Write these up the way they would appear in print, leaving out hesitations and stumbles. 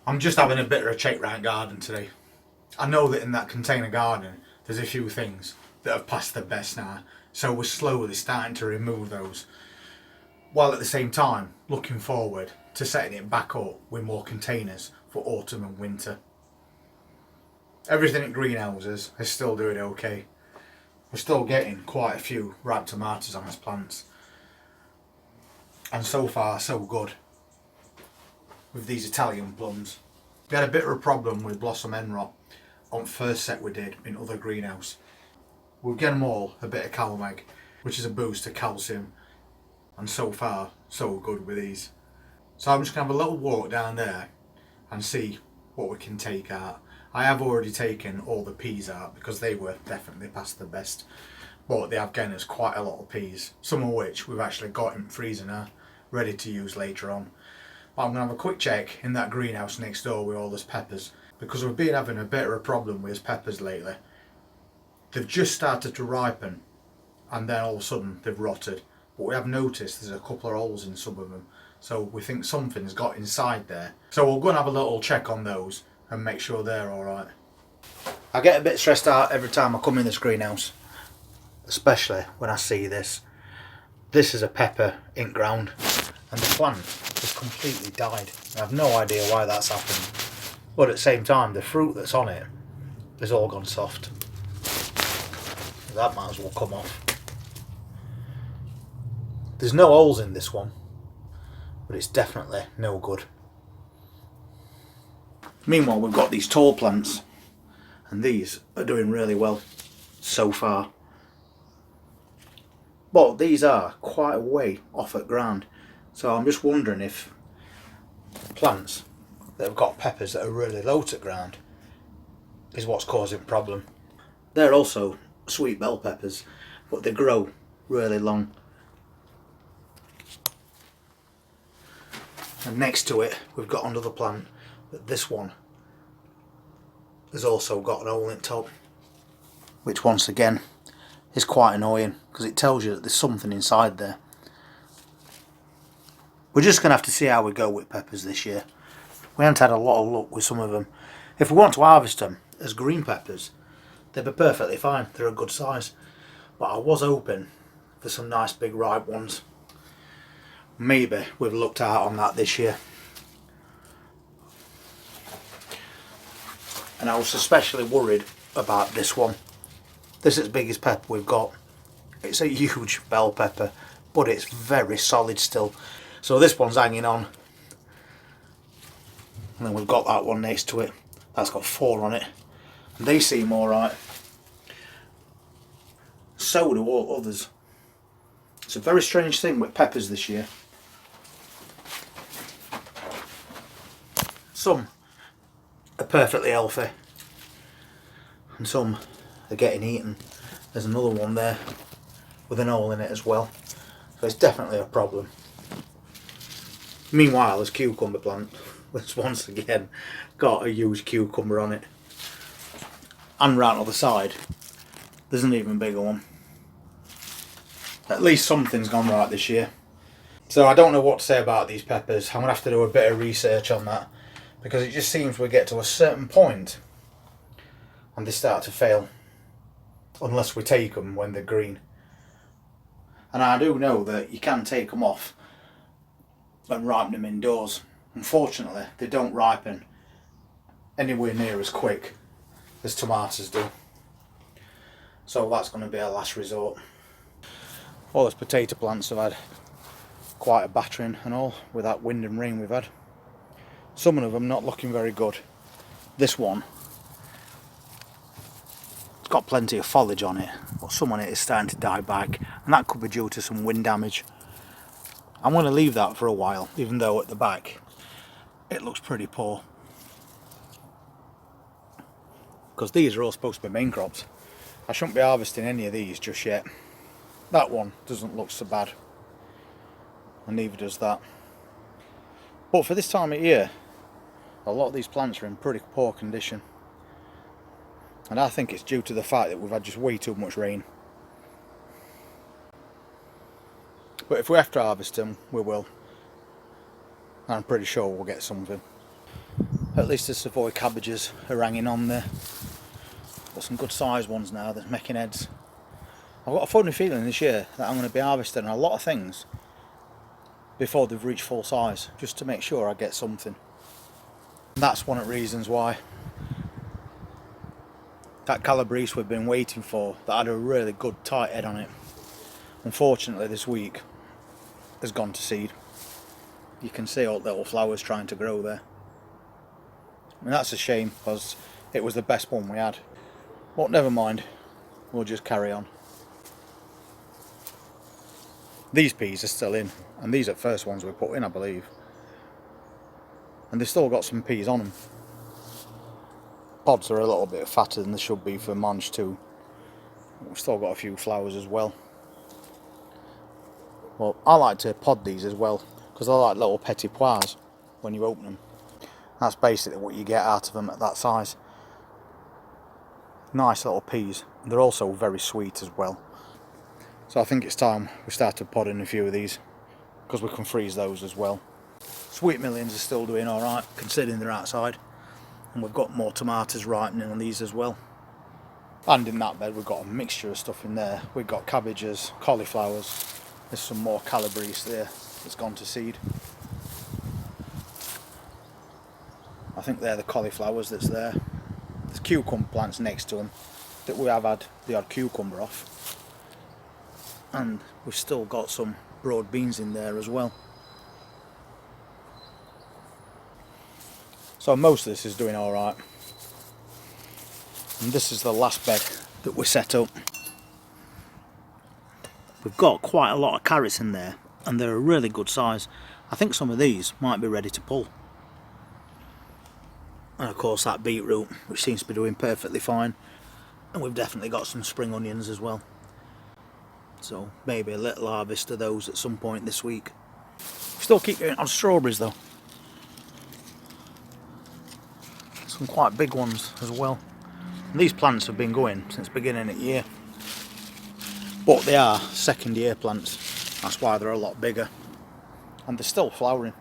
I'm just having a bit of a check round garden today. I know that in that container garden there's a few things that have passed their best now, so we're slowly starting to remove those, while at the same time looking forward to setting it back up with more containers for autumn and winter. Everything at greenhouses is still doing okay. We're still getting quite a few ripe tomatoes on these plants, and so far so good with these Italian plums. We had a bit of a problem with blossom end rot on first set we did in other greenhouse. We've given them all a bit of CalMag, which is a boost to calcium, and so far so good with these. So I'm just going to have a little walk down there and see what we can take out. I have already taken all the peas out because they were definitely past the best, but they have given us quite a lot of peas, some of which we've actually got in freezer now, ready to use later on. But I'm going to have a quick check in that greenhouse next door with all these peppers, because we've been having a bit of a problem with peppers lately. They've just started to ripen and then all of a sudden they've rotted, but we have noticed there's a couple of holes in some of them, so we think something's got inside there. So we'll go and have a little check on those and make sure they're alright. I get a bit stressed out every time I come in this greenhouse, especially when I see this. This is a pepper in ground and the plant has completely died. I have no idea why that's happened, but at the same time the fruit that's on it has all gone soft. That might as well come off. There's no holes in this one, but it's definitely no good. Meanwhile, we've got these tall plants, and these are doing really well so far. But these are quite a way off at ground, so I'm just wondering if plants that have got peppers that are really low to ground is what's causing the problem. They're also sweet bell peppers, but they grow really long. And next to it we've got another plant, but this one has also got an hole in top, which once again is quite annoying because it tells you that there's something inside there. We're just going to have to see how we go with peppers this year. We haven't had a lot of luck with some of them. If we want to harvest them as green peppers, they'd be perfectly fine, they're a good size, but I was hoping for some nice big ripe ones. Maybe we've looked out on that this year. And I was especially worried about this one. This is the biggest pepper we've got. It's a huge bell pepper, but it's very solid still. So this one's hanging on. And then we've got that one next to it. That's got 4 on it. And they seem alright. So do all others. It's a very strange thing with peppers this year. Some are perfectly healthy and some are getting eaten. There's another one there with an hole in it as well, so it's definitely a problem. Meanwhile, this cucumber plant has once again got a huge cucumber on it, and right on the side there's an even bigger one. At least something's gone right this year. So I don't know what to say about these peppers. I'm going to have to do a bit of research on that, because it just seems we get to a certain point and they start to fail unless we take them when they're green. And I do know that you can take them off and ripen them indoors. Unfortunately, they don't ripen anywhere near as quick as tomatoes do, so that's going to be our last resort. All those potato plants have had quite a battering and all with that wind and rain we've had. Some of them not looking very good. This one, it's got plenty of foliage on it, but some on it is starting to die back, and that could be due to some wind damage. I'm going to leave that for a while, even though at the back it looks pretty poor, because these are all supposed to be main crops. I shouldn't be harvesting any of these just yet. That one doesn't look so bad, and neither does that. But for this time of year, a lot of these plants are in pretty poor condition, and I think it's due to the fact that we've had just way too much rain. But if we have to harvest them, we will. I'm pretty sure we'll get something. At least the Savoy cabbages are hanging on there. Got some good sized ones now that's making heads. I've got a funny feeling this year that I'm going to be harvesting a lot of things before they've reached full size, just to make sure I get something. And that's one of the reasons why that Calabrese we've been waiting for, that had a really good tight head on it, unfortunately this week has gone to seed. You can see all the little flowers trying to grow there. I mean, that's a shame, because it was the best one we had. But never mind, we'll just carry on. These peas are still in, and these are the first ones we put in, I believe. And they've still got some peas on them. Pods are a little bit fatter than they should be for Mange too. We've still got a few flowers as well. Well, I like to pod these as well, because they're like little petit pois when you open them. That's basically what you get out of them at that size. Nice little peas. They're also very sweet as well. So I think it's time we started podding a few of these, because we can freeze those as well. Sweet millions are still doing alright, considering they're outside. And we've got more tomatoes ripening on these as well. And in that bed we've got a mixture of stuff in there. We've got cabbages, cauliflowers, there's some more Calabrese there that's gone to seed. I think they're the cauliflowers that's there. There's cucumber plants next to them that we have had the odd cucumber off. And we've still got some broad beans in there as well. So most of this is doing alright. And this is the last bed that we set up. We've got quite a lot of carrots in there, and they're a really good size. I think some of these might be ready to pull. And of course that beetroot, which seems to be doing perfectly fine. And we've definitely got some spring onions as well. So maybe a little harvest of those at some point this week. Still keep going on strawberries though. Some quite big ones as well. And these plants have been going since the beginning of the year. But they are second year plants. That's why they're a lot bigger. And they're still flowering.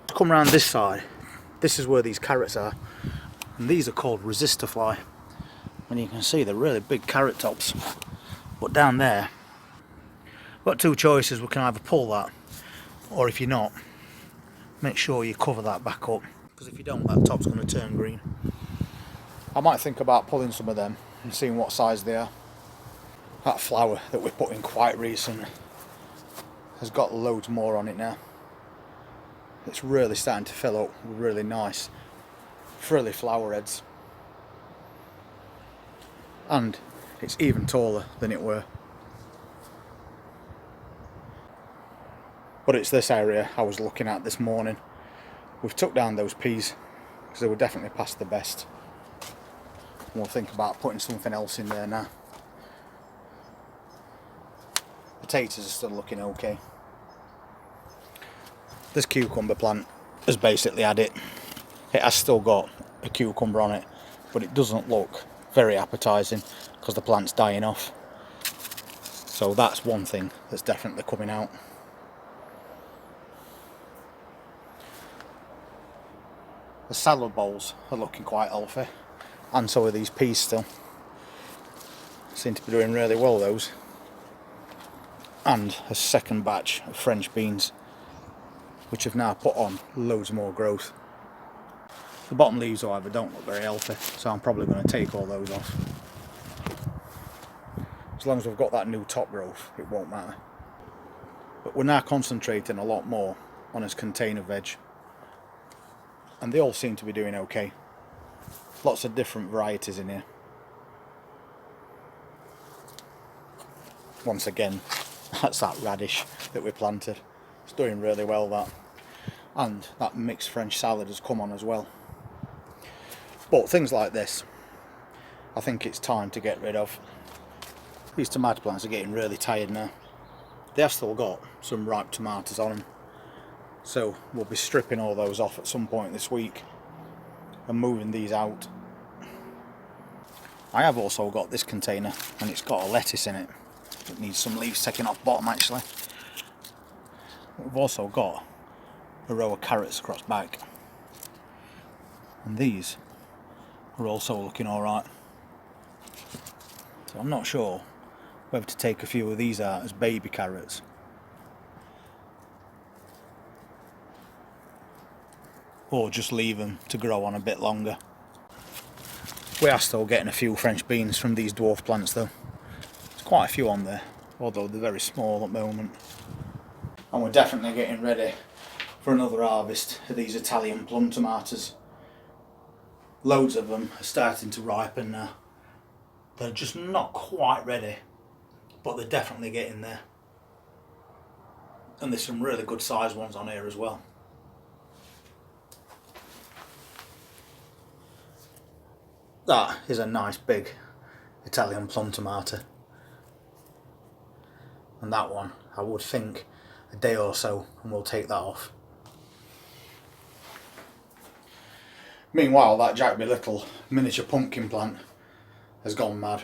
Come around this side. This is where these carrots are. And these are called Resistafly. And you can see they're really big carrot tops. But down there, we've got two choices. We can either pull that, or if you're not, make sure you cover that back up, because if you don't, that top's going to turn green. I might think about pulling some of them and seeing what size they are. That flower that we put in quite recent has got loads more on it now. It's really starting to fill up with really nice frilly flower heads. And it's even taller than it were. But it's this area I was looking at this morning. We've took down those peas because they were definitely past the best. We'll think about putting something else in there now. Potatoes are still looking okay. This cucumber plant has basically had it. It has still got a cucumber on it, but it doesn't look very appetising because the plant's dying off. So that's one thing that's definitely coming out. The salad bowls are looking quite healthy, and so are these peas still. Seem to be doing really well, those. And a second batch of French beans, which have now put on loads more growth. The bottom leaves, however, don't look very healthy, so I'm probably going to take all those off. As long as we've got that new top growth, it won't matter. But we're now concentrating a lot more on his container veg. And they all seem to be doing okay. Lots of different varieties in here. Once again, that's that radish that we planted. It's doing really well, that. And that mixed French salad has come on as well. But things like this, I think it's time to get rid of. These tomato plants are getting really tired now. They have still got some ripe tomatoes on them. So we'll be stripping all those off at some point this week and moving these out. I have also got this container, and it's got a lettuce in it. It needs some leaves taken off bottom actually. We've also got a row of carrots across back. And these are also looking alright. So I'm not sure whether to take a few of these out as baby carrots or just leave them to grow on a bit longer. We are still getting a few French beans from these dwarf plants though. There's quite a few on there, although they're very small at the moment. And we're definitely getting ready for another harvest of these Italian plum tomatoes. Loads of them are starting to ripen now. They're just not quite ready, but they're definitely getting there. And there's some really good sized ones on here as well. That is a nice big Italian plum tomato. And that one, I would think a day or so and we'll take that off. Meanwhile, that Jack Be Little miniature pumpkin plant has gone mad.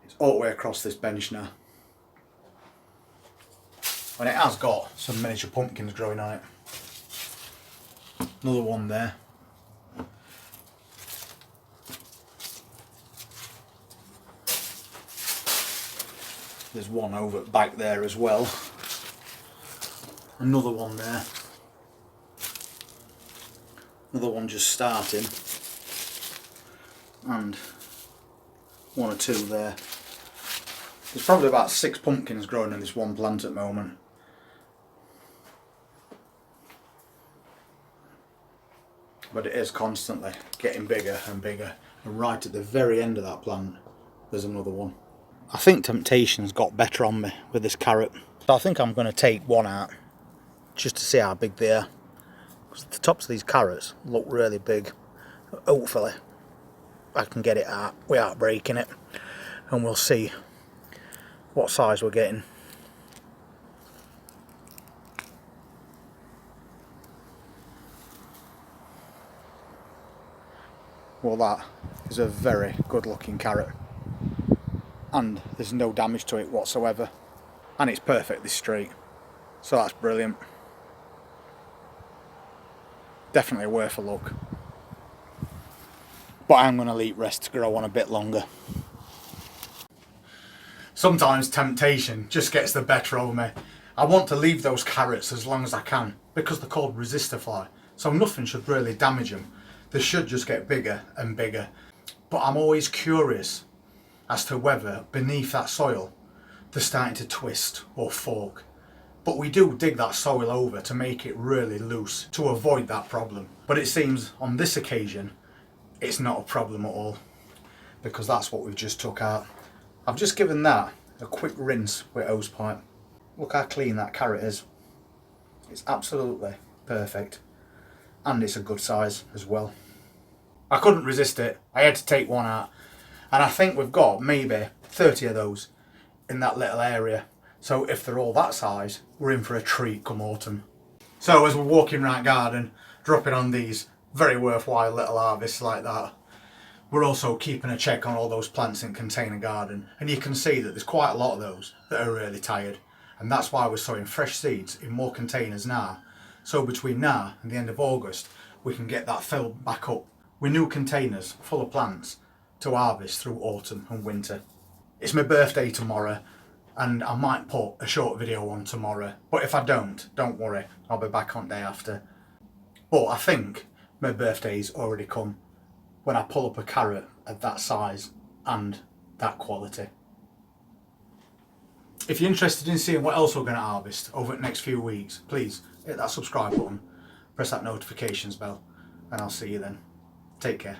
It's all the way across this bench now. And it has got some miniature pumpkins growing on it. Another one there. There's one over back there as well. Another one there. Another one just starting. And one or two there. There's probably about 6 pumpkins growing in this one plant at the moment. But it is constantly getting bigger and bigger. And right at the very end of that plant, there's another one. I think temptation's got better on me with this carrot. So I think I'm going to take one out just to see how big they are. Because the tops of these carrots look really big. Hopefully I can get it out without breaking it. And we'll see what size we're getting. Well, that is a very good looking carrot. And there's no damage to it whatsoever. And it's perfectly straight. So that's brilliant. Definitely worth a look. But I'm going to leave rest to grow on a bit longer. Sometimes temptation just gets the better of me. I want to leave those carrots as long as I can because they're called Resistafly. So nothing should really damage them. They should just get bigger and bigger. But I'm always curious as to whether beneath that soil they're starting to twist or fork. But we do dig that soil over to make it really loose to avoid that problem. But it seems on this occasion it's not a problem at all because that's what we've just took out. I've just given that a quick rinse with hose pipe. Look how clean that carrot is. It's absolutely perfect. And it's a good size as well. I couldn't resist it. I had to take one out. And I think we've got maybe 30 of those in that little area. So if they're all that size, we're in for a treat come autumn. So as we're walking around garden, dropping on these very worthwhile little harvests like that, we're also keeping a check on all those plants in container garden. And you can see that there's quite a lot of those that are really tired. And that's why we're sowing fresh seeds in more containers now. So between now and the end of August, we can get that filled back up with new containers full of plants to harvest through autumn and winter. It's my birthday tomorrow and I might put a short video on tomorrow. But if I don't worry, I'll be back on day after. But I think my birthday's already come when I pull up a carrot of that size and that quality. If you're interested in seeing what else we're going to harvest over the next few weeks, please hit that subscribe button, press that notifications bell, and I'll see you then. Take care.